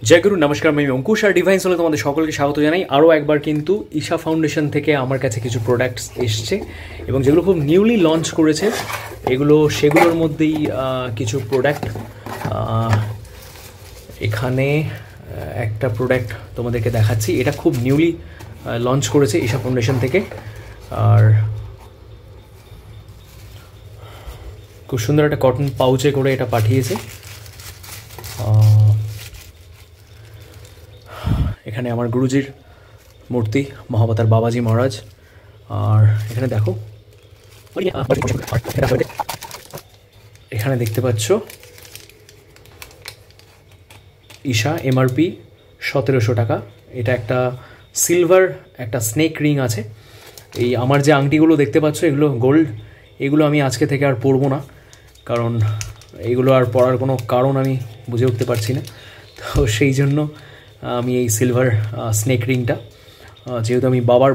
জয় গুরু নমস্কার, আমি অঙ্কুশ আর ডিভাইন সোলে তোমাদের সকলকে স্বাগত জানাই। আরও একবার কিন্তু ঈশা ফাউন্ডেশন থেকে আমার কাছে কিছু প্রোডাক্টস এসছে এবং যেগুলো খুব নিউলি লঞ্চ করেছে সেগুলোর মধ্যেই কিছু প্রোডাক্ট। এখানে একটা প্রোডাক্ট তোমাদেরকে দেখাচ্ছি, এটা খুব নিউলি লঞ্চ করেছে ঈশা ফাউন্ডেশন থেকে, আর খুব সুন্দর একটা কটন পাউচে করে এটা পাঠিয়েছে। এখানে আমার গুরুজির মূর্তি মহাবতার বাবাজি মহারাজ, আর এখানে দেখো এখানে দেখতে পাচ্ছ ঈশা এমআরপি 1700 টাকা। এটা একটা সিলভার একটা স্নেক রিং আছে। এই আমার যে আংটিগুলো দেখতে পাচ্ছ এগুলো গোল্ড, এগুলো আমি আজকে থেকে আর পরবো না, কারণ এগুলো আর পরার কোনো কারণ আমি বুঝে উঠতে পারছি না। তো সেই জন্য আমি এই সিলভার স্নেক রিংটা, যেহেতু আমি বাবার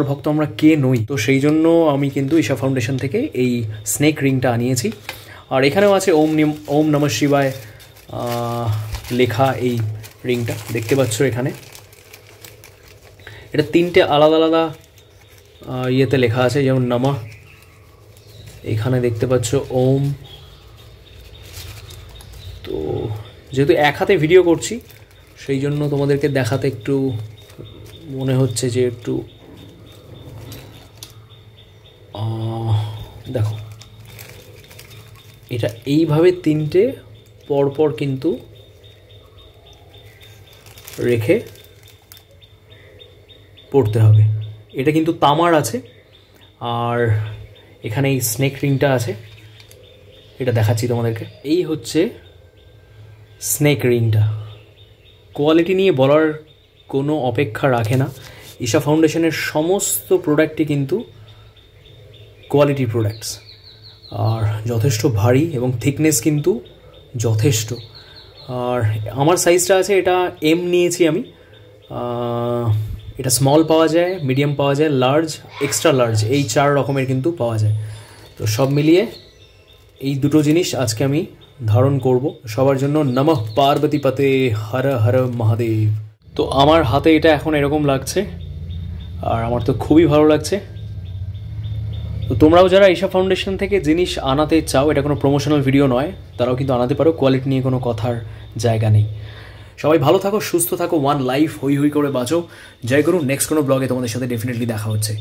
ভক্ত আমরা কে নই, তো সেই জন্য আমি কিন্তু ঈশা ফাউন্ডেশন থেকে এই স্নেক রিংটা আনিয়েছি। আর এখানেও আছে ওম নমঃ শিবায় লেখা এই রিংটা দেখতে পাচ্ছ। এখানে এটা 3টে আলাদা আলাদা ইয়েতে লেখা আছে, যেমন নমঃ, এখানে দেখতে পাচ্ছ ওম। তো যেহেতু এক হাতে ভিডিও করছি সেই জন্য তোমাদেরকে দেখাতে একটু মনে হচ্ছে যে একটু দেখো, এটা এইভাবে 3টে পরপর কিন্তু রেখে পড়তে হবে। এটা কিন্তু তামার আছে, আর এখানে এই স্নেক রিংটা আছে, এটা দেখাচ্ছি তোমাদেরকে। এই হচ্ছে স্নেক রিংটা। কোয়ালিটি নিয়ে বলার কোনো অপেক্ষা রাখে না। ঈশা ফাউন্ডেশনের সমস্ত প্রোডাক্টই কিন্তু কোয়ালিটি প্রোডাক্টস, আর যথেষ্ট ভারী এবং থিকনেস কিন্তু যথেষ্ট। আর আমার সাইজটা আছে, এটা এম নিয়েছি আমি। এটা স্মল পাওয়া যায়, মিডিয়াম পাওয়া যায়, লার্জ, এক্সট্রা লার্জ, এই 4 রকমের কিন্তু পাওয়া যায়। তো সব মিলিয়ে এই দুটো জিনিস আজকে আমি ধারণ করব সবার জন্য। নমঃ পার্বতী পতে হর হর মহাদেব। তো আমার হাতে এটা এখন এরকম লাগছে, আর আমার তো খুবই ভালো লাগছে। তো তোমরাও যারা ঈশা ফাউন্ডেশন থেকে জিনিস আনাতে চাও, এটা কোনো প্রমোশনাল ভিডিও নয়, তারাও কিন্তু আনাতে পারো, কোয়ালিটি নিয়ে কোনো কথার জায়গা নেই। সবাই ভালো থাকো, সুস্থ থাকো, ওয়ান লাইফ হই হই করে বাঁচো। জয় গুরু। নেক্সট কোনো ব্লগে তোমাদের সাথে ডেফিনেটলি দেখা হচ্ছে।